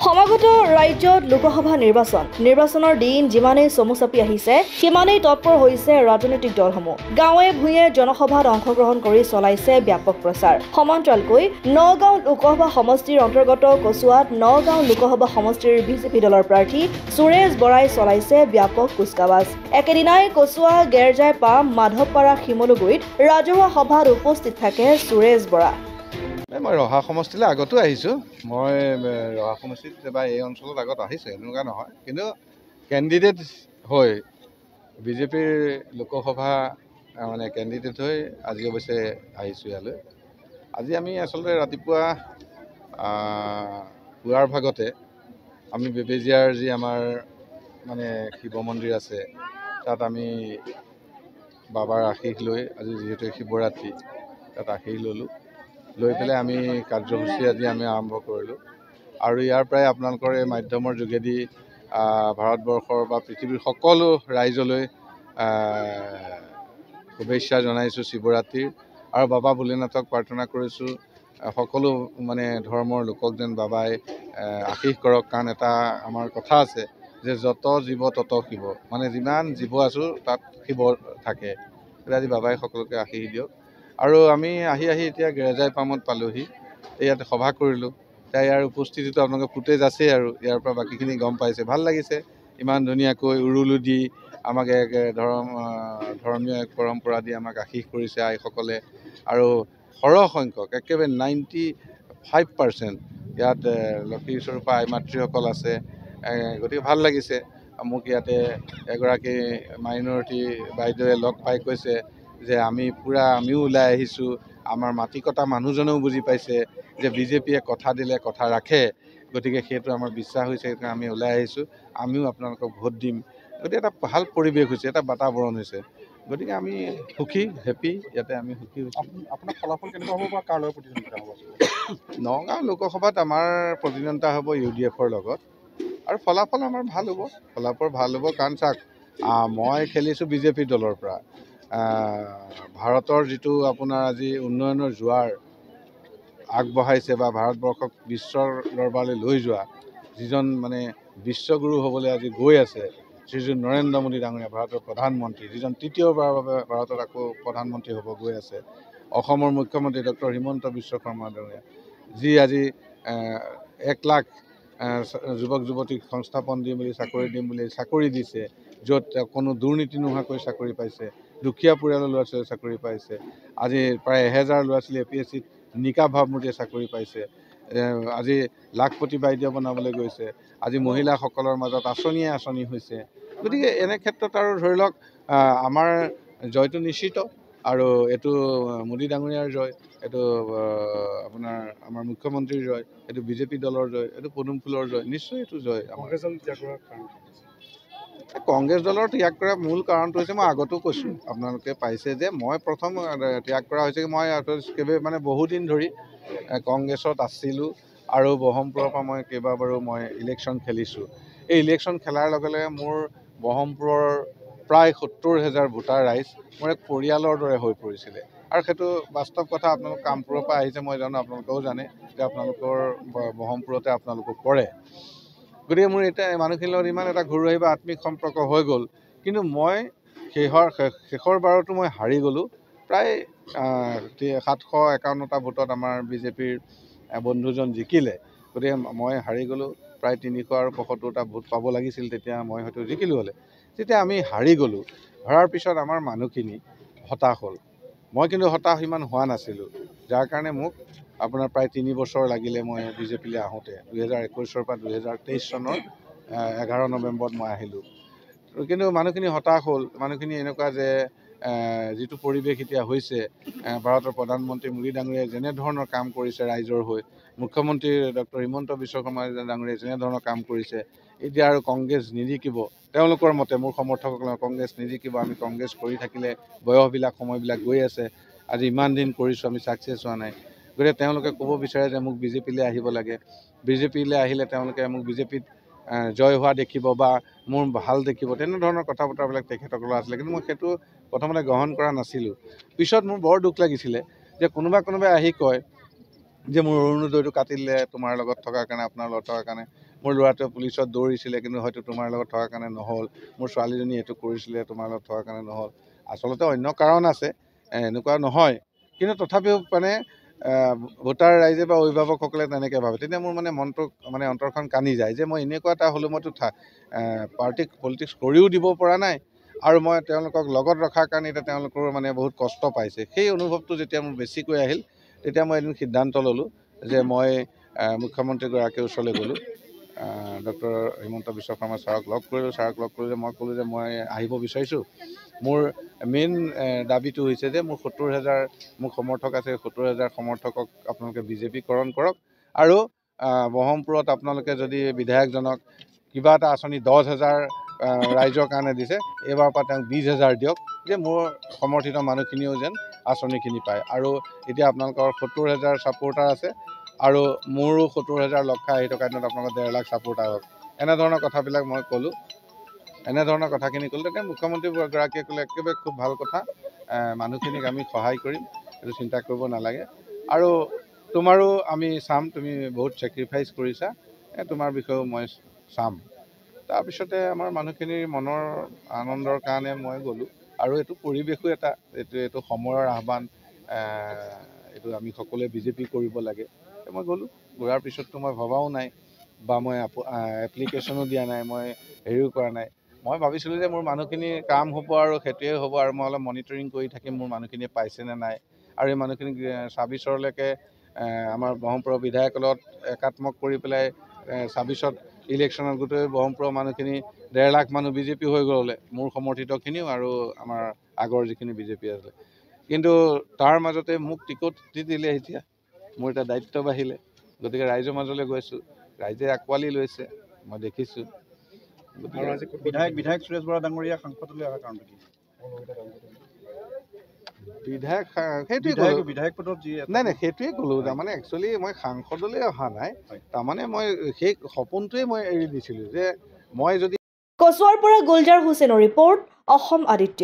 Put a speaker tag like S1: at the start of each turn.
S1: সমাগত ৰাজ্যত লোকসভা নিৰ্বাচনৰ দিন যিমানেই চমু চাপি আহিছে সিমানেই তৎপৰ হৈছে ৰাজনৈতিক দলসমূহ। গাঁৱে ভূঞে জনসভাত অংশগ্ৰহণ কৰি চলাইছে ব্যাপক প্ৰচাৰ। সমান্তৰালকৈ নগাঁও লোকসভা সমষ্টিৰ অন্তৰ্গত কচুৱাত নগাঁও লোকসভা সমষ্টিৰ বিজেপি দলৰ প্ৰাৰ্থী সুৰেশ বৰাই চলাইছে ব্যাপক কুচকাৱাজ। একেদিনাই কচুৱা, গেৰজাই পাম, মাধৱপাৰা, শিমলুগুৰিত ৰাজহুৱা সভাত উপস্থিত থাকে সুৰেশ বৰা।
S2: মই ৰহা সমষ্টিলৈ আগতো আহিছোঁ। মই ৰহা সমষ্টিত বা এই অঞ্চলত আগত আহিছোঁ, এনেকুৱা নহয়। কিন্তু কেণ্ডিডেট হৈ বিজেপিৰ লোকসভা কেণ্ডিডেট হৈ আজি অৱশ্যে আহিছোঁ ইয়ালৈ। আজি আমি আচলতে ৰাতিপুৱা পুৱাৰ ভাগতে আমি বেবেজীয়াৰ যি আমাৰ শিৱ মন্দিৰ আছে, তাত আমি বাবাৰ আশীষ লৈ, আজি যিহেতু শিৱৰাত্ৰি, তাত আশীষ ল'লোঁ। লৈ পেলাই আমি কাৰ্যসূচী আজি আমি আৰম্ভ কৰিলোঁ। আৰু ইয়াৰ পৰাই আপোনালোকৰ এই মাধ্যমৰ যোগেদি ভাৰতবৰ্ষৰ বা পৃথিৱীৰ সকলো ৰাইজলৈ শুভেচ্ছা জনাইছোঁ শিৱৰাত্ৰিৰ। আৰু বাবা ভোলেনাথক প্ৰাৰ্থনা কৰিছোঁ সকলো ধৰ্মৰ লোকক যেন বাবাই আশীষ কৰক। কাৰণ এটা আমাৰ কথা আছে যে যত জীৱ তত শিৱ, যিমান জীৱ আছোঁ তাত শিৱ থাকে। আজি বাবাই সকলোকে আশীষ দিয়ক। আৰু আমি আহি এতিয়া গেৰজাই পামত পালোহি। ইয়াত সভা কৰিলোঁ। ইয়াৰ উপস্থিতিটো আপোনালোকে ফুটেজ আছেই, আৰু ইয়াৰ পৰা বাকীখিনি গম পাইছে। ভাল লাগিছে, ইমান ধুনীয়াকৈ উৰুলো দি আমাক এক ধৰ্মীয় এক পৰম্পৰা দি আমাক আশীষ কৰিছে আইসকলে। আৰু সৰহ সংখ্যক, একেবাৰে 95% ইয়াত লক্ষীস্বৰূপা আই মাতৃসকল আছে। গতিকে ভাল লাগিছে। মোক ইয়াতে এগৰাকী মাইনৰিটি বাইদেৱে লগ পাই কৈছে যে আমিও ওলাই আহিছোঁ। আমাৰ মাটি কটা মানুহজনেও বুজি পাইছে যে বিজেপিয়ে কথা দিলে কথা ৰাখে। গতিকে সেইটো আমাৰ বিশ্বাস হৈছে, সেইকাৰণে আমি ওলাই আহিছোঁ। আমিও আপোনালোকক ভোট দিম। গতিকে এটা ভাল পৰিৱেশ হৈছে, এটা বাতাবৰণ হৈছে। গতিকে আমি সুখী, হেপী। ইয়াতে আমি সুখী হৈছোঁ।
S3: আপোনাৰ ফলাফল কেনেকুৱা হ'ব বা কাৰ লগত প্ৰতিদ্বন্দ্বিতা হ'ব?
S2: নগাঁও লোকসভাত আমাৰ প্ৰতিদ্বন্দ্বিতা হ'ব UDF-ৰ লগত। আৰু ফলাফল আমাৰ ভাল হ'ব। কাৰণ চাওক, মই খেলিছোঁ বিজেপি দলৰ পৰা। ভাৰতৰ যিটো আপোনাৰ আজি উন্নয়নৰ জোৱাৰ আগবঢ়াইছে বা ভাৰতবৰ্ষক বিশ্বৰ দৰবাৰলৈ লৈ যোৱা যিজন বিশ্বগুৰু হ'বলৈ আজি গৈ আছে, শ্ৰীযুত নৰেন্দ্ৰ মোদী ডাঙৰীয়া, ভাৰতৰ প্ৰধানমন্ত্ৰী, যিজন তৃতীয়বাৰৰ বাবে ভাৰতত আকৌ প্ৰধানমন্ত্ৰী হ'ব গৈ আছে। অসমৰ মুখ্যমন্ত্ৰী ডক্টৰ হিমন্ত বিশ্ব শৰ্মা ডাঙৰীয়া, যি আজি 1 লাখ যুৱক যুৱতীক সংস্থাপন দিম বুলি চাকৰি দিছে, য'ত কোনো দুৰ্নীতি নোহোৱাকৈ চাকৰি পাইছে। দুখীয়া পৰিয়ালৰ ল'ৰা ছোৱালীয়ে চাকৰি পাইছে। আজি প্ৰায় 1000 ল'ৰা ছোৱালী APSCত নিকা ভাৱমূৰ্তিয়ে চাকৰি পাইছে। আজি লাখপতি বাইদেউ বনাবলৈ গৈছে। আজি মহিলাসকলৰ মাজত আঁচনি হৈছে। গতিকে এনে ক্ষেত্ৰত আৰু ধৰি লওক আমাৰ জয়টো নিশ্চিত। আৰু এইটো মোদী ডাঙৰীয়াৰ জয়, এইটো আমাৰ মুখ্যমন্ত্ৰীৰ জয়, এইটো বিজেপি দলৰ জয়, এইটো পদুম ফুলৰ জয়। নিশ্চয় এইটো জয়। কংগ্ৰেছ দলৰ ত্যাগ কৰাৰ মূল কাৰণটো হৈছে, মই আগতো কৈছোঁ, আপোনালোকে পাইছে যে মই প্ৰথম ত্যাগ কৰা হৈছে কি, মই বহুদিন ধৰি কংগ্ৰেছত আছিলোঁ। আৰু ব্ৰহ্মপুৰৰ পৰা মই কেইবাবাৰো ইলেকশ্যন খেলিছোঁ। এই ইলেকশ্যন খেলাৰ লগে লগে মোৰ ব্ৰহ্মপুৰৰ প্ৰায় 70,000 ভোটাৰ ৰাইজ মোৰ এক পৰিয়ালৰ দৰে হৈ পৰিছিলে। আৰু সেইটো বাস্তৱ কথা। আপোনালোক কামপুৰৰ পৰা আহিছে, মই জানো, আপোনালোকেও জানে যে আপোনালোকৰ ব্ৰহ্মপুৰতে আপোনালোকো পৰে। গতিকে মোৰ এতিয়া মানুহখিনিৰ লগত ইমান এটা ঘৰুৱা বা আত্মিক সম্পৰ্ক হৈ গ'ল। কিন্তু মই শেষৰ বাৰতো মই হাৰি গ'লোঁ। প্ৰায় 751টা ভোটত আমাৰ বিজেপিৰ বন্ধুজন জিকিলে। গতিকে মই হাৰি গ'লোঁ। প্ৰায় 375টা ভোট পাব লাগিছিল, তেতিয়া মই হয়তো জিকিলোঁ হ'লে। তেতিয়া আমি হাৰি গ'লোঁ। হৰাৰ পিছত আমাৰ মানুহখিনি হতাশ হ'ল। মই কিন্তু হতাশ ইমান হোৱা নাছিলোঁ, যাৰ কাৰণে মোক আপোনাৰ প্ৰায় 3 বছৰ লাগিলে মই বিজেপিলৈ আহোঁতে। 2021 পৰা 2023 চনৰ 11 নৱেম্বৰত মই আহিলোঁ। কিন্তু মানুহখিনি হতাশ হ'ল। মানুহখিনি এনেকুৱা যে যিটো পৰিৱেশ এতিয়া হৈছে, ভাৰতৰ প্ৰধানমন্ত্ৰী মোদী ডাঙৰীয়াই যেনেধৰণৰ কাম কৰিছে ৰাইজৰ হৈ, মুখ্যমন্ত্ৰী ডক্টৰ হিমন্ত বিশ্ব শৰ্মা ডাঙৰীয়াই যেনেধৰণৰ কাম কৰিছে, এতিয়া আৰু কংগ্ৰেছ নিজিকিব। তেওঁলোকৰ মতে, মোৰ সমৰ্থকসকলৰ কংগ্ৰেছ নিজিকিব, আমি কংগ্ৰেছ কৰি থাকিলে সময়বিলাক গৈ আছে। আজি ইমান দিন কৰিছোঁ, আমি ছাকচেছ হোৱা নাই। গতিকে তেওঁলোকে ক'ব বিচাৰে যে মোক বিজেপিলৈ আহিব লাগে। বিজেপিলৈ আহিলে তেওঁলোকে মোক বিজেপিত জয় হোৱা দেখিব বা মোৰ ভাল দেখিব, তেনেধৰণৰ কথা বতৰাবিলাক তেখেতসকলৰ আছিলে। কিন্তু মই সেইটো প্ৰথমতে গ্ৰহণ কৰা নাছিলোঁ। পিছত মোৰ বৰ দুখ লাগিছিলে যে কোনোবাই আহি কয় যে মোৰ অৰুণোদয়টো কাটি দিলে তোমাৰ লগত থকাৰ কাৰণে, আপোনাৰ লগত থকাৰ কাৰণে। মোৰ ল'ৰাটোৱে পুলিচত দৌৰিছিলে কিন্তু হয়তো তোমাৰ লগত থকাৰ কাৰণে নহ'ল, মোৰ ছোৱালীজনী এইটো কৰিছিলে তোমাৰ লগত থকাৰ কাৰণে নহ'ল। আচলতে অন্য কাৰণ আছে, এনেকুৱা নহয়, কিন্তু তথাপিও মানে ভোটাৰ ৰাইজে বা অভিভাৱকসকলে তেনেকৈ ভাবে। তেতিয়া মোৰ মানে মনটো মানে অন্তৰখন কানি যায় যে মই এনেকুৱা এটা হ'লোঁ, মইতো পলিটিক্স কৰিও দিব পৰা নাই আৰু মই তেওঁলোকক লগত ৰখাৰ কাৰণে এতিয়া তেওঁলোকৰ মানে বহুত কষ্ট পাইছে। সেই অনুভৱটো যেতিয়া মোৰ বেছিকৈ আহিল তেতিয়া মই এদিন সিদ্ধান্ত ল'লোঁ যে মই মুখ্যমন্ত্ৰীগৰাকীৰ ওচৰলৈ গ'লোঁ, ডক্টৰ হিমন্ত বিশ্ব শৰ্মা ছাৰক লগ কৰিলোঁ। মই ক'লোঁ যে মই আহিব বিচাৰিছোঁ। মোৰ মেইন দাবীটো হৈছে যে মোৰ 70,000 মোক সমৰ্থক আছে, 70,000 সমৰ্থকক আপোনালোকে বিজেপিকৰণ কৰক আৰু বহৰমপুৰত আপোনালোকে যদি বিধায়কজনক কিবা এটা আঁচনি 10,000 ৰাইজৰ কাৰণে দিছে, এইবাৰৰ পৰা তেওঁক 20,000 দিয়ক, যে মোৰ সমৰ্থিত মানুহখিনিও যেন আঁচনিখিনি পায়। আৰু এতিয়া আপোনালোকৰ 70,000 ছাপোৰ্টাৰ আছে আৰু মোৰো 70,000 লক্ষা আহি থকা দিনত আপোনালোকৰ 1.5 লাখ ছাপোৰ্টাৰ হওক। এনেধৰণৰ কথাবিলাক মই ক'লোঁ, এনেধৰণৰ কথাখিনি ক'লোঁ। তেতিয়া মুখ্যমন্ত্ৰীগৰাকীয়ে ক'লে একেবাৰে খুব ভাল কথা, মানুহখিনিক আমি সহায় কৰিম, এইটো চিন্তা কৰিব নালাগে আৰু তোমাৰো আমি চাম, তুমি বহুত ছেক্ৰিফাইচ কৰিছা, তোমাৰ বিষয়েও মই চাম। তাৰপিছতে আমাৰ মানুহখিনিৰ মনৰ আনন্দৰ কাৰণে মই গ'লোঁ আৰু এইটো পৰিৱেশো এইটো সময়ৰ আহ্বান, এইটো আমি সকলোৱে বিজেপি কৰিব লাগে। মই গ'লোঁ, যোৱাৰ পিছততো মই ভবাও নাই বা মই এপ্লিকেশ্যনো দিয়া নাই, মই হেৰিও কৰা নাই। মই ভাবিছিলোঁ যে মোৰ মানুহখিনিৰ কাম হ'ব আৰু সেইটোৱে হ'ব আৰু মই অলপ মনিটৰিং কৰি থাকিম মোৰ মানুহখিনিয়ে পাইছেনে নাই। আৰু এই মানুহখিনিক 26লৈকে আমাৰ বহৰমপুৰৰ বিধায়কৰ লগত একাত্মক কৰি পেলাই 26ত ইলেকশ্যনত গোটেই বহৰমপুৰৰ মানুহখিনি 1.5 লাখ মানুহ বিজেপি হৈ গ'লে, মোৰ সমৰ্থিতখিনিও আৰু আমাৰ আগৰ যিখিনি বিজেপি আছিলে। কিন্তু তাৰ মাজতে মোক টিকট দি দিলে। এতিয়া মোৰ এটা দায়িত্ব বাঢ়িলে, গতিকে ৰাইজৰ মাজলৈ গৈছোঁ, ৰাইজে আঁকোৱালি লৈছে, মই দেখিছোঁ।
S3: আৰু আজি বিধায়ক সুৰেশ বৰা ডাঙৰীয়া সাংসদলৈ অহাৰ কাৰণটো কি? বিধায়ক পদত যি
S2: নাই সেইটোৱে ক'লোঁ। তাৰমানে একচুৱেলি মই সাংসদলৈ অহা নাই, তাৰমানে মই সেই সপোনটোৱে মই এৰি দিছিলোঁ যে মই যদি
S1: কচুৱাৰ পৰা গুলজাৰ হুছেইনৰ ৰিপৰ্ট, অসম আদিত্য।